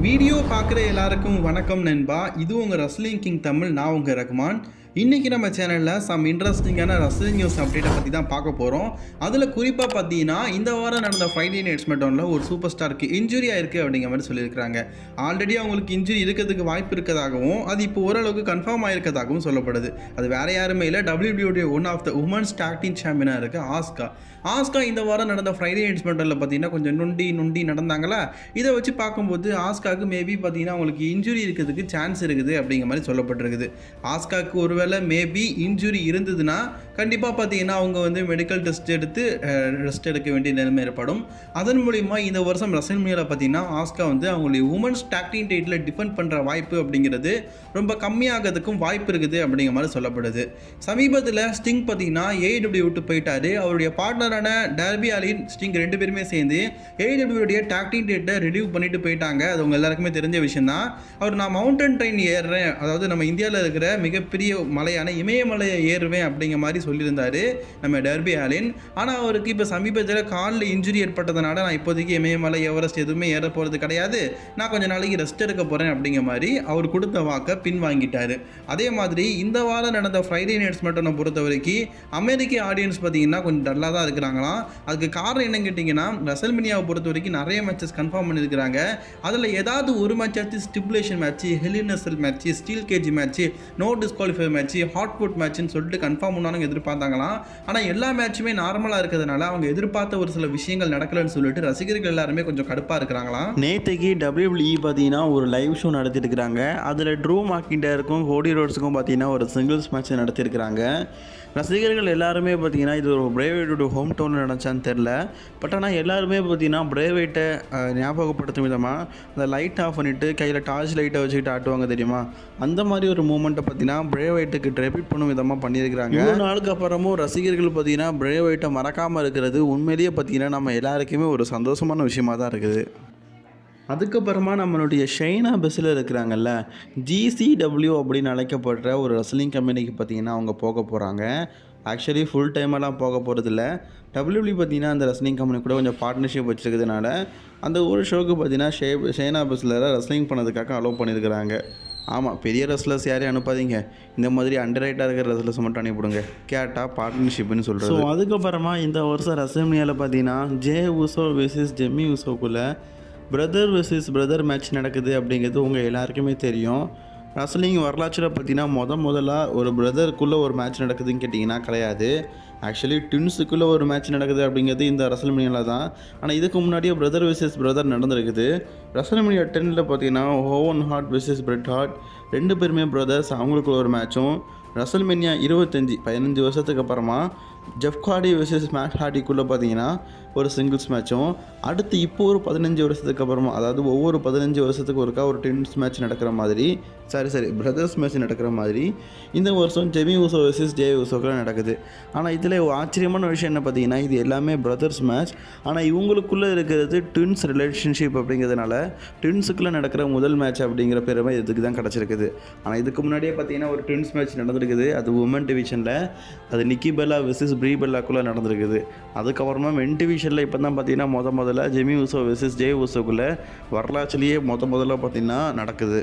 Video பார்க்குற எல்லாருக்கும் வணக்கம் நண்பா. இது உங்கள் ரஸ்லிங் கிங் தமிழ். நான் உங்கள் ரகுமான். இன்றைக்கி நம்ம சேனலில் சம் இன்ட்ரெஸ்டிங்கான ரஸ்லிங் நியூஸ் அப்டேட்டை பற்றி தான் பார்க்க போகிறோம். அதில் குறிப்பாக பார்த்தீங்கன்னா இந்த வாரம் நடந்த ஃப்ரைடே நைட் ஸ்மாக்டவுனில் ஒரு சூப்பர் ஸ்டாருக்கு இன்ஜுரி ஆயிருக்கு அப்படிங்கிற மாதிரி சொல்லியிருக்கிறாங்க. ஆல்ரெடி அவங்களுக்கு இன்ஜுரி இருக்கிறதுக்கு வாய்ப்பு இருக்கதாகவும் அது இப்போ ஓரளவுக்கு கன்ஃபார்ம் ஆயிருக்கதாகவும் சொல்லப்படுது. அது வேறு யாருமே இல்லை, WWE one of the women's tag team சாம்பியனாக இருக்குது ஆஸ்கா. இந்த வாரம் நடந்த ஃப்ரைடே நைட் ஸ்மாக்டவுனில் பார்த்தீங்கன்னா கொஞ்சம் நொண்டி நடந்தாங்களா. இதை வச்சு பார்க்கும்போது ஆஸ்காவுக்கு மேபி பார்த்தீங்கன்னா அவங்களுக்கு இன்ஜுரி இருக்கிறதுக்கு சான்ஸ் இருக்குது அப்படிங்கிற மாதிரி சொல்லப்பட்டிருக்குது. ஆஸ்காவுக்கு ஒருவேளை மேபி இன்ஜுரி இருந்ததுன்னா கண்டிப்பாக பார்த்தீங்கன்னா அவங்க வந்து மெடிக்கல் டெஸ்ட் எடுத்து ரெஸ்ட் எடுக்க வேண்டிய நிலைமை ஏற்படும். அதன் மூலிமா இந்த வருஷம் ரசல்மேனியாவில் பார்த்தீங்கன்னா ஆஸ்கா வந்து அவங்களுடைய women's tag team title defend பண்ணுற வாய்ப்பு அப்படிங்கிறது ரொம்ப கம்மியாகிறதுக்கும் வாய்ப்பு இருக்குது அப்படிங்கிற மாதிரி சொல்லப்படுது. சமீபத்தில் ஸ்டிங் பார்த்தீங்கன்னா AEW விட்டு போயிட்டாரு. அவருடைய பார்ட்னரான டர்பி அலின் ஸ்டிங் ரெண்டு பேருமே சேர்ந்து AEW talk team title relieve பண்ணிட்டு போயிட்டாங்க. அது உங்க எல்லாருக்குமே தெரிஞ்ச விஷயம் தான். அவர் நான் மவுண்டன் ட்ரெயின் ஏறுறேன், அதாவது நம்ம இந்தியாவில் இருக்கிற மிகப்பெரிய மலையான இமயமலையை ஏறுவேன் அப்படிங்கிற மாதிரி சொல்லியிருந்தாரு நம்ம டர்பி அலின். ஆனால் அவருக்கு இப்போ சமீபத்தில் காலில் இன்ஜுரி ஏற்பட்டதுனால நான் இப்போதைக்கு இமயமலை எவரெஸ்ட் எதுவுமே ஏற போகிறது கிடையாது, நான் கொஞ்சம் நாளைக்கு ரெஸ்ட் எடுக்க போகிறேன் அப்படிங்கிற மாதிரி அவர் கொடுத்த வாக்கை பின்வாங்கிட்டார். அதே மாதிரி இந்த வாரம் நடந்த ஃப்ரைடே நைட் ஸ்மாக்டவுனை பொறுத்த வரைக்கும் அமெரிக்க ஆடியன்ஸ் பார்த்தீங்கன்னா கொஞ்சம் டல்லாக தான் இருக்கிறாங்களாம். அதுக்கு காரணம் என்னன்னு கேட்டிங்கன்னா ரசல்மேனியாவை பொறுத்த வரைக்கும் நிறைய மேட்சஸ் கன்ஃபார்ம் பண்ணியிருக்கிறாங்க. அதில் ஏதாவது ஒரு மேட்ச் ஆச்சு stipulation match, hell in a cell match, steel cage match, no disqualify match, ஹாட்வுட் மேட்ச்னு சொல்லிட்டு கன்ஃபார்ம் பண்ணாலும் எதிர்பார்த்தாங்களாம். ஆனால் எல்லா மேட்சுமே நார்மலாக இருக்கிறதுனால அவங்க எதிர்பார்த்த ஒரு சில விஷயங்கள் நடக்கலன்னு சொல்லிட்டு ரசிகர்கள் எல்லாருமே கொஞ்சம் கடுப்பாக இருக்கிறாங்களாம். நேற்றுக்கு WWE பார்த்தீங்கன்னா ஒரு லைவ் ஷோ நடத்திருக்கிறாங்க. அதில் ட்ரூ மாக்கிண்டருக்கும் கோடி ரோட்ஸுக்கும் பார்த்தீங்கன்னா ஒரு சிங்கிள்ஸ் மேட்ச் நடத்திருக்கிறாங்க. ரசிகர்கள் எல்லாருமே பார்த்தீங்கன்னா இது ஒரு பிரேவைட்டோட ஹோம் டவுனில் நடந்துச்சான்னு தெரில. பட் ஆனால் எல்லாருமே பார்த்தீங்கன்னா பிரேவைட்டை ஞாபகப்படுத்தும் விதமாக அந்த லைட் ஆஃப் பண்ணிவிட்டு கையில் டார்ச் லைட்டை வச்சுக்கிட்டு ஆட்டுவாங்க தெரியுமா, அந்த மாதிரி ஒரு மூமெண்ட்டை பார்த்தீங்கன்னா பிரேவைட்டுக்கு ட்ரெபிட் பண்ணும் விதமாக பண்ணியிருக்கிறாங்க. ஒரு நாளுக்கு அப்புறமும் ரசிகர்கள் பார்த்தீங்கன்னா பிரேவைட்டை மறக்காமல் இருக்கிறது உண்மையிலேயே பார்த்தீங்கன்னா நம்ம எல்லாருக்குமே ஒரு சந்தோஷமான விஷயமாக தான் இருக்குது. அதுக்கப்புறமா நம்மளுடைய ஷைனா பெஸ்ஸில் இருக்கிறாங்கல்ல, GCW அப்படின்னு அழைக்கப்படுற ஒரு ரெஸ்லிங் கம்பெனிக்கு பார்த்திங்கன்னா அவங்க போக போகிறாங்க. ஆக்சுவலி ஃபுல் டைமெல்லாம் போக போகிறதில்ல. WWE பார்த்திங்கன்னா அந்த ரெஸ்லிங் கம்பெனி கூட கொஞ்சம் பார்ட்னர்ஷிப் வச்சுருக்கிறதுனால அந்த ஒரு ஷோக்கு பார்த்திங்கன்னா ஷைனா பெஸ்ஸில் ரெஸ்லிங் பண்ணதுக்காக அலோவ் பண்ணியிருக்கிறாங்க. ஆமாம், பெரிய ரெஸ்லர்ஸ் யாரையும் அனுப்பாதீங்க, இந்த மாதிரி அண்டர் ரைட்டாக இருக்கிற ரெஸ்லர்ஸ் மட்டும் அனுப்பிவிடுங்க, கேட்டால் பார்ட்னர்ஷிப்னு சொல்கிறது. ஸோ அதுக்கப்புறமா இந்த வருஷம் ரசல்மேனியாவில் பார்த்தீங்கன்னா ஜே உசோ வெர்சஸ் ஜெம்மி உசோக்குள்ளே பிரதர் வெர்சஸ் பிரதர் மேட்ச் நடக்குது அப்படிங்கிறது உங்கள் எல்லாருக்குமே தெரியும். ரசலிங் வரலாற்றில் பார்த்தீங்கன்னா முதலாக ஒரு பிரதருக்குள்ளே ஒரு மேட்ச் நடக்குதுன்னு கேட்டிங்கன்னா கிடையாது. ஆக்சுவலி ட்வின்ஸுக்குள்ளே ஒரு மேட்ச் நடக்குது அப்படிங்கிறது இந்த ரசல்மேனியாவில் தான். ஆனால் இதுக்கு முன்னாடியே பிரதர் வெர்சஸ் பிரதர் நடந்திருக்குது. ரசல்மேனியா 10 பார்த்தீங்கன்னா Owen Hart versus Bret Hart ரெண்டு பேருமே பிரதர்ஸ், அவங்களுக்குள்ள ஒரு மேட்சும். ரசல்மேனியா 15 வருஷத்துக்கு அப்புறமா ஜெஃப் ஹார்டி வெர்சஸ் மேட் ஹார்டிக்குள்ளே பார்த்தீங்கன்னா ஒரு சிங்கிள்ஸ் மேட்சும். அடுத்து இப்போ ஒரு 15 வருஷத்துக்கு அப்புறமா, அதாவது ஒவ்வொரு 15 வருஷத்துக்கு ஒருக்கா ஒரு டென்ஸ் மேட்ச் நடக்கிற மாதிரி, பிரதர்ஸ் மேட்ச் நடக்கிற மாதிரி இந்த வருஷம் ஜெமி உசோ வெர்சஸ் ஜே உசோக்குள்ள நடக்குது. ஆனால் இதில் ஆச்சரியமான விஷயம் என்ன பார்த்தீங்கன்னா இது எல்லாமே பிரதர்ஸ் மேட்ச். ஆனால் இவங்களுக்குள்ளே இருக்கிறது ட்வின்ஸ் ரிலேஷன்ஷிப் அப்படிங்கிறதுனால ட்வின்ஸுக்குள்ளே நடக்கிற முதல் மேட்ச் அப்படிங்கிற பெருமை இதுக்கு தான் கிடச்சிருக்குது. ஆனால் இதுக்கு முன்னாடியே பார்த்தீங்கன்னா ஒரு ட்வின்ஸ் மேட்ச் நடந்திருக்குது. அது உமன் டிவிஷனில், அது நிக்கி பெல்லா வெர்சஸ் ப்ரீ பெல்லாக்குள்ளே நடந்திருக்குது. அதுக்கப்புறமா மென் டிவிஷனில் இப்போ தான் பார்த்தீங்கன்னா முதல்ல ஜெமி உசோ வெர்சஸ் ஜே உசோக்குள்ளே வரலாற்றிலேயே முதல்ல பார்த்தீங்கன்னா நடக்குது.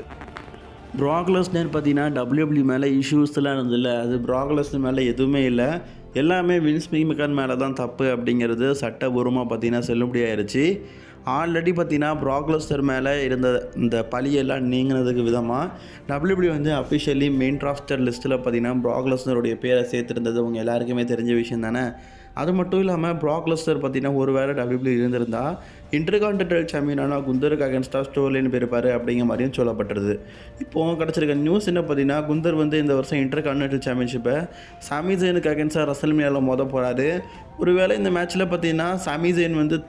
ப்ராக் லெஸ்னர் பார்த்தீங்கன்னா WWE மேலே இஷ்யூஸ்லாம் இருந்ததில்ல, அது ப்ராக் லெஸ்னர் மேலே எதுவுமே இல்லை, எல்லாமே வின்ஸ் மெக்மஹன் மேலே தான் தப்பு அப்படிங்கிறது சட்டபூர்வமாக பார்த்தீங்கன்னா செல்லுபடியாயிருச்சு. ஆல்ரெடி பார்த்தீங்கன்னா ப்ராக் லெஸ்னர் மேலே இருந்த இந்த பழியெல்லாம் நீங்கினதுக்கு விதமாக WWE வந்து அஃபிஷியலி மெயின் ராஸ்டர் லிஸ்ட்டில் பார்த்தீங்கன்னா ப்ராக் லெஸ்னருடைய பேரை சேர்த்துருந்தது அவங்க எல்லாருக்குமே தெரிஞ்ச விஷயம் தானே. அது மட்டும் இல்லாமல் ப்ராக் லெஸ்னர் பார்த்தீங்கன்னா ஒரு வேளை WWE இருந்திருந்தால் இன்டர்கான்டினென்டல் சாம்பியனான குந்தருக்கு அகேன்ஸ்டாக ஸ்டோர்லைன் போயிருப்பார் அப்படிங்கிற மாதிரியும் சொல்லப்பட்டிருது. இப்போது கிடச்சிருக்க நியூஸ் என்ன பார்த்தீங்கன்னா குந்தர் வந்து இந்த வருஷம் இன்டர்கான்டினென்டல் சாம்பியன்ஷிப்பை சாமி ஜெயினுக்கு அகேன்ஸ்டாக ரசல்மேனியாவில் போகிறாரு. ஒருவேளை இந்த மேட்ச்சில் பார்த்தீங்கன்னா சாமி ஜெயின் வந்து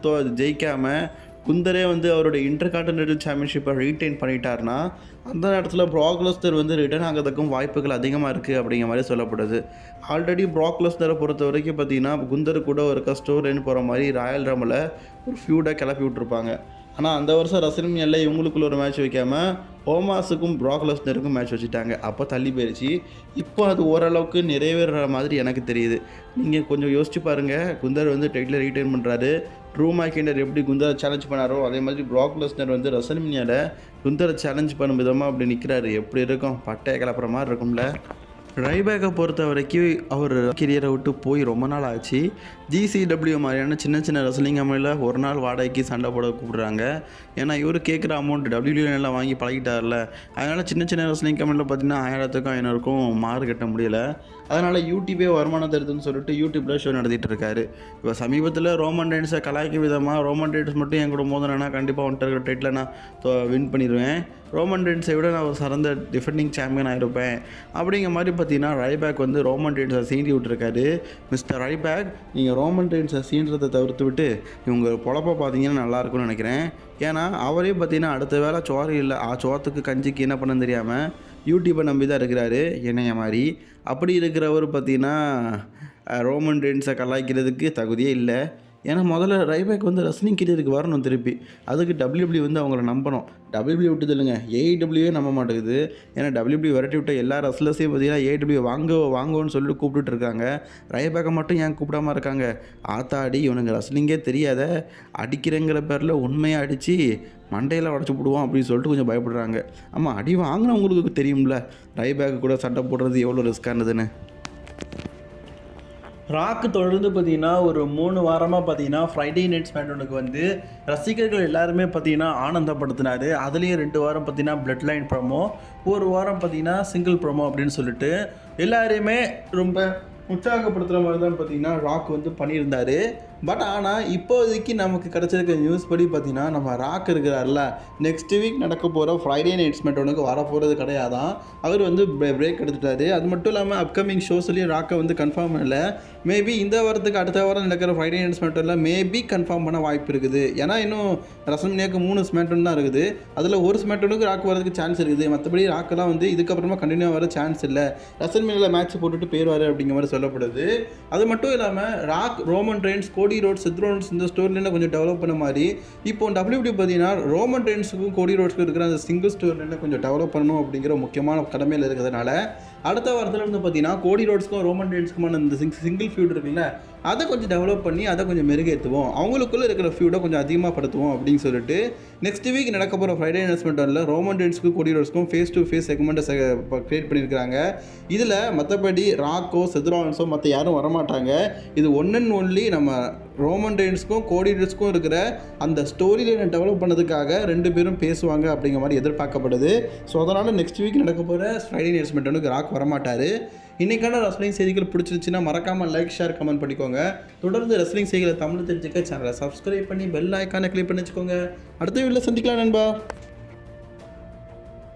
ஜெயிக்காமல் குந்தரே வந்து அவருடைய இன்டர்கான்டினென்டல் சாம்பியன்ஷிப்பை ரீட்டைன் பண்ணிட்டார்னா அந்த நேரத்தில் ப்ராக் லெஸ்னர் வந்து ரிட்டர்ன் ஆகிறதுக்கும் வாய்ப்புகள் அதிகமாக இருக்குது அப்படிங்கிற மாதிரி சொல்லப்படுது. ஆல்ரெடி ப்ராக் லெஸ்னரை பொறுத்த வரைக்கும் பார்த்தீங்கன்னா குந்தர் கூட ஒரு ஸ்டோர் லைன் போகிற மாதிரி ராயல் ரம்பில் ஒரு ஃபியூடாக கிளப்பி விட்ருப்பாங்க. ஆனால் அந்த வருஷம் ரசல்மேனியாவில் இவங்களுக்குள்ள ஒரு மேட்ச் வைக்காமல் ஓமாஸுக்கும் ப்ராக் லெஸ்னருக்கும் மேட்ச் வச்சுட்டாங்க. அப்போ தள்ளி போயிடுச்சு. இப்போ அது ஓரளவுக்கு நிறைவேற மாதிரி எனக்கு தெரியுது. நீங்கள் கொஞ்சம் யோசிச்சு பாருங்கள். குந்தர் வந்து டைட்டில் ரீட்டைன் பண்ணுறாரு. ட்ரூ மேக்கிண்டர் எப்படி குந்தரை சேலஞ்ச் பண்ணாரோ அதே மாதிரி ப்ராக் லெஸ்னர் வந்து ரசல்மேனியாவில் குந்தரை சேலஞ்ச் பண்ணும் விதமாக அப்படி நிற்கிறாரு. எப்படி இருக்கும்? பட்டையை கிளப்புற மாதிரி இருக்கும்ல. ரைபேக்கை பொறுத்த வரைக்கும் அவர் கெரியரை விட்டு போய் ரொம்ப நாள் ஆச்சு. ஜிசிடபிள்யூ மாதிரியான சின்ன சின்ன ரெஸ்லிங் கம்பெனியில் ஒரு நாள் வாடகைக்கு சண்டை போட கூப்பிட்றாங்க. ஏன்னா இவர் கேட்குற அமௌண்ட் டபிள்யூஎல்லாம் வாங்கி பழகிட்டார்ல. அதனால் சின்ன சின்ன ரெஸ்லிங் கம்பெனியில் பார்த்தீங்கன்னா 1000க்கும் 500க்கும் மாறு கட்ட முடியலை. அதனால் யூடியூபே வருமானம் தருதுன்னு சொல்லிட்டு யூடியூப்பில் ஷோ நடத்திட்டு இருக்காரு. இப்போ சமீபத்தில் ரோமன் ரெயின்ஸை கலாய்க்கும் விதமாக ரோமன் ரெயின்ஸ் மட்டும் என் கூட மோதினா கண்டிப்பாக வந்துட்டு இருக்கிற டைட்டில் நான் வின் பண்ணிடுவேன். ரோமன் ரெயின்ஸை விட நான் ஒரு சிறந்த டிஃபெண்டிங் சாம்பியன் ஆகிருப்பேன் அப்படிங்கிற மாதிரி பார்த்தீங்கன்னா ரைபேக் வந்து ரோமன் ரெயின்ஸை சீண்டி விட்டுருக்காரு. மிஸ்டர் ரைபேக், நீங்கள் ரோமன் ரெயின்ஸை சீன்றதை தவிர்த்து விட்டு இவங்க பொழப்ப பார்த்தீங்கன்னா நல்லாயிருக்கும்னு நினைக்கிறேன். ஏன்னா அவரே பார்த்தீங்கன்னா அடுத்த வேளை சோறு இல்லை சோத்துக்கு கஞ்சிக்கு என்ன பண்ண தெரியாமல் யூடியூப்பை நம்பி தான் இருக்கிறாரு என்னைய மாதிரி. அப்படி இருக்கிறவர் பார்த்தீங்கன்னா ரோமன் ரெயின்ஸை கலாய்க்கிறதுக்கு தகுதியே இல்லை. ஏன்னா முதல்ல ரைபேக் வந்து ரெஸ்லிங் கெரியருக்கு வரணும் திருப்பி. அதுக்கு டபிள்யூபிள்யூ வந்து அவங்கள நம்பணும். டபிள்யூபிள்யூ விட்டு இல்லைங்க, ஏஐடபிள்யூவே நம்ப மாட்டேங்குது. ஏன்னா டபிள்யூபிள்யூ விரட்டி விட்ட எல்லா ரெஸ்லர்ஸையும் பார்த்தீங்கன்னா ஏஐடபிள்யூ வாங்குவோன்னு சொல்லிட்டு கூப்பிட்டுட்டு இருக்காங்க. ரைபேக்கை மட்டும் ஏன் கூப்பிடாமல் இருக்காங்க? ஆத்தாடி இவனுங்க ரெஸ்லிங்கே தெரியாத, அடிக்கிறங்கிற பேரில் உண்மையாக அடித்து மண்டையில் உடச்சி போடுவோம் அப்படின்னு சொல்லிட்டு கொஞ்சம் பயப்படுறாங்க. ஆமாம், அடி வாங்கினவங்களுக்கு தெரியும்ல ரைபேக்கு கூட சட்டை போடுறது எவ்வளோ ரிஸ்க்கானதுன்னு. ராக்கு தொடர்ந்து பார்த்தீங்கன்னா ஒரு 3 வாரமாக பார்த்தீங்கன்னா ஃப்ரைடே நைட் ஸ்மாக்டவுனுக்கு வந்து ரசிகர்கள் எல்லாருமே பார்த்தீங்கன்னா ஆனந்தப்படுத்தினார். அதுலேயும் 2 வாரம் பார்த்தீங்கன்னா பிளட் லைன் ப்ரோமோ, ஒரு வாரம் பார்த்தீங்கன்னா சிங்கிள் ப்ரோமோ அப்படின்னு சொல்லிட்டு எல்லாரையுமே ரொம்ப உற்சாகப்படுத்துகிற மாதிரி தான் பார்த்தீங்கன்னா ராக் வந்து பண்ணியிருந்தார். பட் ஆனால் இப்போதைக்கு நமக்கு கிடச்சிருக்க நியூஸ் படி பார்த்தீங்கன்னா நம்ம ராக் இருக்கிறார்ல, நெக்ஸ்ட் வீக் நடக்க போகிற ஃப்ரைடே நைட் ஸ்மாக்டவுனுக்கு வரப்போகிறது கிடையாதான். அவர் வந்து பிரேக் எடுத்துட்டாரு. அது மட்டும் இல்லாமல் அப்கமிங் ஷோஸ்லேயும் ராக்கை வந்து கன்ஃபார்ம் பண்ணலை. மேபி இந்த வாரத்துக்கு அடுத்த வாரம் நடக்கிற ஃப்ரைடே நைட் ஸ்மாக்டவுனில் மேபி கன்ஃபார்ம் பண்ண வாய்ப்பு இருக்குது. ஏன்னா இன்னும் ரசல்மேனியாவுக்கு 3 ஸ்மாக்டவுன் தான் இருக்குது. அதில் ஒரு ஸ்மாக்டவுனுக்கு ராக் வரதுக்கு சான்ஸ் இருக்குது. மற்றபடி ராக்கெல்லாம் வந்து இதுக்கப்புறமா கண்டினியூ வர சான்ஸ் இல்லை. ரசல்மேனியாவில் மேட்ச் போட்டுட்டு போயிடுவார் அப்படிங்கிற மாதிரி சொல்லப்படுது. அது மட்டும் இல்லாமல் Rock, Roman Reigns, Cody Rhodes, Seth Rollins இந்த ஸ்டோரியில் கொஞ்சம் டெவலப் பண்ண மாதிரி இப்போ டபிள்யூபிள்யூ பார்த்தீங்கன்னா ரோமன் ரெயின்ஸுக்கும் கோடி ரோட்ஸ்க்கும் இருக்கிற அந்த சிங்கிள் ஸ்டோரியில் கொஞ்சம் டெவலப் பண்ணணும் அப்படிங்கிற முக்கியமான கடமையில் இருக்கிறதுனால அடுத்த வாரத்தில் வந்து பார்த்தீங்கன்னா கோடி ரோட்ஸ்க்கும் ரோமன் ரெயின்ஸ்க்குமான இந்த சிங்கிள் ஃபியூட் இருக்குல்ல, அதை கொஞ்சம் டெவலப் பண்ணி அதை கொஞ்சம் மெருகேற்றுவோம், அவங்களுக்குள்ளே இருக்கிற ஃபியூடை கொஞ்சம் அதிகமாக படுத்துவோம் அப்படின்னு சொல்லிட்டு நெக்ஸ்ட் வீக் நடக்க போகிற ஃப்ரைடே அனௌன்ஸ்மெண்ட்டில் ரோமன் ரெயின்ஸ்க்கும் கோடி ரோட்ஸ்க்கும் ஃபேஸ் டு ஃபேஸ் செக்மெண்ட்டை க்ரியேட் பண்ணியிருக்காங்க. இதில் மற்றபடி ராக்கோ, செத் ரோலன்ஸோ மற்ற யாரும் வரமாட்டாங்க. இது ஒன் அண்ட் ஒன்லி நம்ம ரோமன் ரெயின்ஸ்க்கும் கோடி ரோட்ஸ்க்கும் இருக்கிற அந்த ஸ்டோரி லைனை டெவலப் பண்ணதுக்காக 2 பேரும் பேசுவாங்க அப்படிங்கிற மாதிரி எதிர்பார்க்கப்படுது. ஸோ அதனால் நெக்ஸ்ட் வீக் நடக்க போகிற ஃப்ரைடே அனௌன்ஸ்மெண்ட்டுக்கு ராக் வரமாட்டார். இன்றைக்கான ரெஸ்லிங் செய்திகள் பிடிச்சிருச்சுன்னா மறக்காமல் லைக், ஷேர், கமெண்ட் பண்ணிக்கோங்க. தொடர்ந்து ரெஸ்லிங் செய்திகளை தமிழ் தெரிஞ்சுக்க சேனலை சப்ஸ்கிரைப் பண்ணி பெல் ஐக்கானை கிளிக் பண்ணி வச்சுக்கோங்க. அடுத்த வீடியோவில் சந்திக்கலாம் நண்பா.